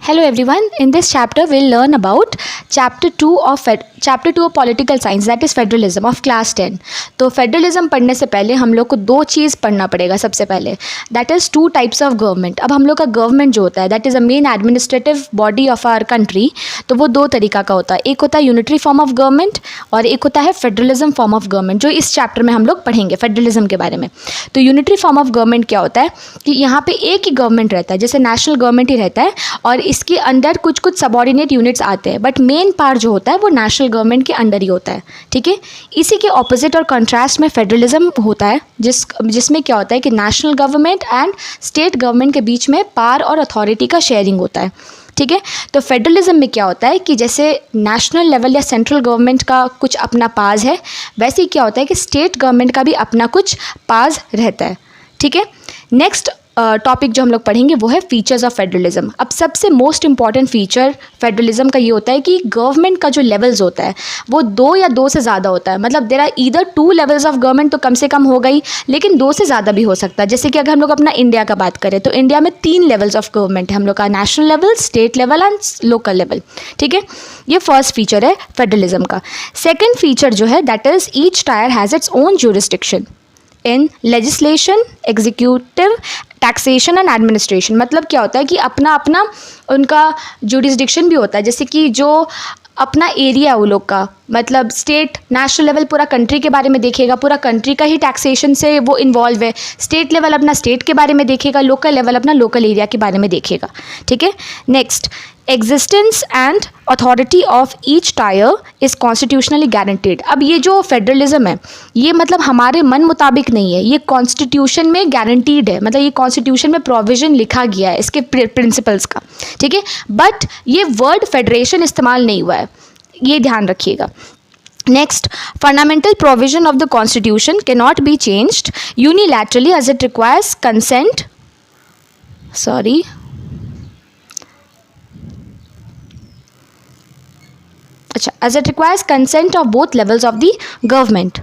Hello everyone. In this chapter we'll learn about chapter 2 of political science, that is federalism of class 10. तो federalism पढ़ने से पहले हम लोग को दो चीज़ पढ़ना पड़ेगा. सबसे पहले that is two types of government. अब हम लोग का गवर्नमेंट जो होता है that is a main administrative body of our country. तो वो दो तरीका का होता है. एक होता है यूनिटरी फॉर्म ऑफ गवर्नमेंट और एक होता है फेडरलिज्म फॉर्म ऑफ गवर्नमेंट, जो इस चैप्टर में हम लोग पढ़ेंगे फेडरलिज्म के बारे में. तो यूनिटरी फॉर्म ऑफ गवर्नमेंट क्या होता है कि यहाँ पे एक ही गवर्नमेंट रहता है, जैसे नेशनल गवर्नमेंट ही रहता है और इसके अंदर कुछ कुछ सबऑर्डिनेट यूनिट्स आते हैं, बट मेन पार्ट जो होता है वो नेशनल गवर्नमेंट के अंडर ही होता है. ठीक है. इसी के ऑपोजिट और कंट्रास्ट में फेडरलिज्म होता है, जिसमें क्या होता है कि national government and state government के बीच में पावर और अथॉरिटी का शेयरिंग होता है. ठीक है. तो फेडरलिज्म में क्या होता है कि जैसे नेशनल लेवल या सेंट्रल गवर्नमेंट का कुछ अपना पास है, वैसे ही क्या होता है कि स्टेट गवर्नमेंट का भी अपना कुछ पास रहता है. ठीक है. नेक्स्ट टॉपिक जो हम लोग पढ़ेंगे वो है फीचर्स ऑफ फेडरलिज्म. अब सबसे मोस्ट इंपॉर्टेंट फीचर फेडरलिज्म का ये होता है कि गवर्नमेंट का जो लेवल्स होता है वो दो या दो से ज़्यादा होता है. मतलब there are either two levels of government, तो कम से कम हो गई, लेकिन दो से ज़्यादा भी हो सकता है. जैसे कि अगर हम लोग अपना इंडिया का बात करें तो इंडिया में 3 लेवल्स ऑफ गवर्नमेंट है हम लोग का, national level, state level and local level. ठीक है. ये फर्स्ट फीचर है फेडरलिज्म का. सेकेंड फीचर जो है that is each tyre has its own jurisdiction in legislation, executive, taxation and administration. मतलब क्या होता है कि अपना अपना उनका जुडिसडिक्शन भी होता है. जैसे कि जो अपना एरिया वो लोग का, मतलब स्टेट नेशनल लेवल पूरा कंट्री के बारे में देखेगा, पूरा कंट्री का ही टैक्सेशन से वो इन्वॉल्व है. स्टेट लेवल अपना स्टेट के बारे में देखेगा, लोकल लेवल अपना लोकल एरिया के बारे में देखेगा. ठीक है. Next, existence and authority of each tyre is constitutionally guaranteed. अब ये जो फेडरलिज्म है ये मतलब हमारे मन मुताबिक नहीं है, ये कॉन्स्टिट्यूशन में गारंटीड है. मतलब ये कॉन्स्टिट्यूशन में प्रोविज़न लिखा गया है इसके प्रिंसिपल्स का. ठीक है. बट ये वर्ड फेडरेशन इस्तेमाल नहीं हुआ है, ये ध्यान रखिएगा. Next, fundamental provision of the constitution cannot be changed unilaterally as it requires consent. As it requires consent of both levels of the government.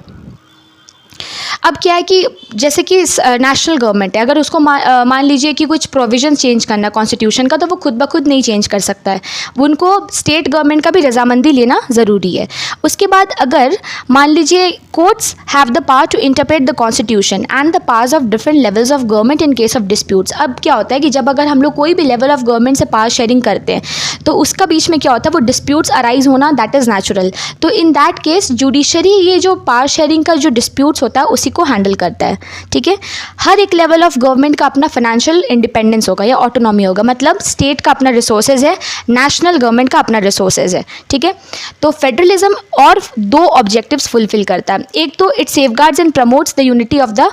अब क्या है कि जैसे कि नेशनल गवर्नमेंट है, अगर उसको मान लीजिए कि कुछ प्रोविजन चेंज करना कॉन्स्टिट्यूशन का, तो वो खुद ब खुद नहीं चेंज कर सकता है, उनको स्टेट गवर्नमेंट का भी रजामंदी लेना ज़रूरी है. उसके बाद अगर मान लीजिए courts have the power to interpret the constitution and the powers of different levels of government in case of disputes. अब क्या होता है कि जब अगर हम लोग कोई भी लेवल ऑफ गवर्नमेंट से पावर शेयरिंग करते हैं तो उसका बीच में क्या होता है, वो डिस्प्यूट्स अराइज होना दैट इज़ नेचुरल. तो इन दैट केस जुडिशरी ये जो पावर शेयरिंग का जो डिस्प्यूट्स होता है उसी को हैंडल करता है. ठीक है. हर एक लेवल ऑफ गवर्नमेंट का अपना फाइनेंशियल इंडिपेंडेंस होगा या ऑटोनॉमी होगा. मतलब स्टेट का अपना रिसोर्सेज है, नेशनल गवर्नमेंट का अपना रिसोर्सेज है. ठीक है. तो फेडरलिज्म और दो ऑब्जेक्टिव्स फुलफिल करता है. एक तो it safeguards and promotes the unity of the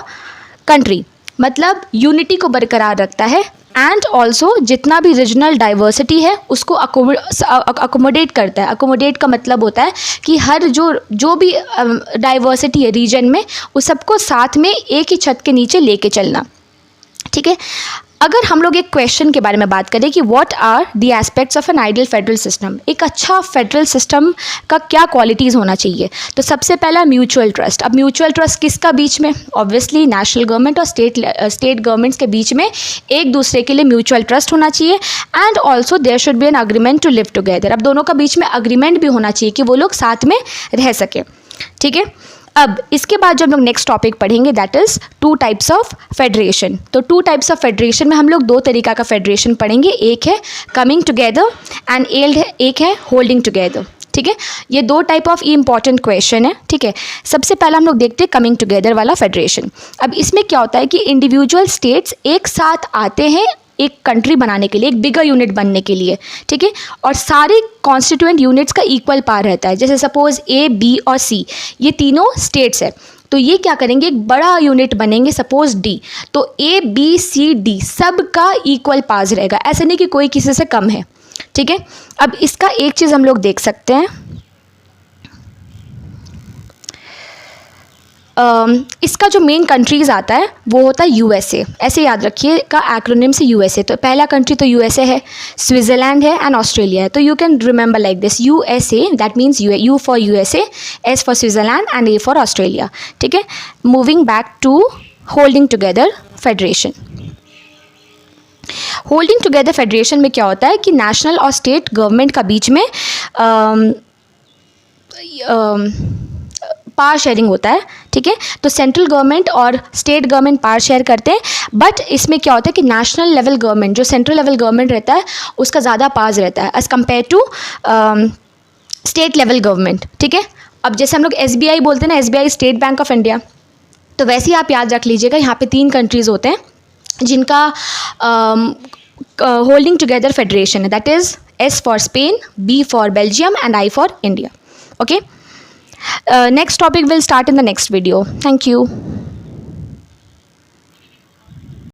country, मतलब यूनिटी को बरकरार रखता है, एंड ऑल्सो जितना भी रीजनल डाइवर्सिटी है उसको अकोमोडेट करता है. अकोमोडेट का मतलब होता है कि हर जो भी डाइवर्सिटी है रीजन में उस सबको साथ में एक ही छत के नीचे लेके चलना. ठीक है. अगर हम लोग एक क्वेश्चन के बारे में बात करें कि what are the aspects of an ideal federal system, एक अच्छा फेडरल सिस्टम का क्या क्वालिटीज़ होना चाहिए, तो सबसे पहला म्यूचुअल ट्रस्ट. अब म्यूचुअल ट्रस्ट किसका बीच में, ऑब्वियसली नेशनल गवर्नमेंट और स्टेट गवर्नमेंट्स के बीच में एक दूसरे के लिए म्यूचुअल ट्रस्ट होना चाहिए. And also there should be an agreement to live together. अब दोनों का बीच में अग्रीमेंट भी होना चाहिए कि वो लोग साथ में रह सके. ठीक है. अब इसके बाद जो हम लोग नेक्स्ट टॉपिक पढ़ेंगे that is two types of federation. तो टू टाइप्स ऑफ फेडरेशन में हम लोग दो तरीका का फेडरेशन पढ़ेंगे. एक है कमिंग टुगेदर एंड एक है होल्डिंग टुगेदर. ठीक है. ये दो टाइप ऑफ इंपॉर्टेंट क्वेश्चन है. ठीक है. सबसे पहला हम लोग देखते हैं कमिंग टुगेदर वाला फेडरेशन. अब इसमें क्या होता है कि इंडिविजुअल स्टेट्स एक साथ आते हैं एक कंट्री बनाने के लिए, एक बिगर यूनिट बनने के लिए. ठीक है. और सारे कॉन्स्टिट्यूएंट यूनिट्स का इक्वल पावर रहता है. जैसे सपोज ए, बी और सी ये तीनों स्टेट्स है, तो ये क्या करेंगे, एक बड़ा यूनिट बनेंगे सपोज डी. तो ए, बी, सी, डी सब का इक्वल पावर रहेगा, ऐसे नहीं कि कोई किसी से कम है. ठीक है. अब इसका एक चीज़ हम लोग देख सकते हैं, इसका जो मेन कंट्रीज़ आता है वो होता है यूएसए. ऐसे याद रखिए का एक्रोनिम से यूएसए. तो पहला कंट्री तो यूएसए है, स्विट्ज़रलैंड है एंड ऑस्ट्रेलिया है. तो you can remember like this, USA that means U for USA, S for Switzerland and A for Australia. ठीक है. Moving back to holding together federation. Holding together federation में क्या होता है कि नेशनल और स्टेट गवर्नमेंट का बीच में पावर शेयरिंग होता है, ठीक है। तो सेंट्रल गवर्नमेंट और स्टेट गवर्नमेंट पावर शेयर करते हैं, बट इसमें क्या होता है कि नेशनल लेवल गवर्नमेंट, जो सेंट्रल लेवल गवर्नमेंट रहता है, उसका ज़्यादा पावर्स रहता है as compare to state level government, ठीक है। अब जैसे हम लोग SBI बोलते हैं ना, SBI state bank of India, तो वैसे ही आप याद रख लीजिएगा, यहाँ पे 3 कंट्रीज़ होते हैं जिनका होल्डिंग टुगेदर फेडरेशन है, that is S for Spain, B for Belgium and I for India, okay. Next topic will start in the next video. Thank you.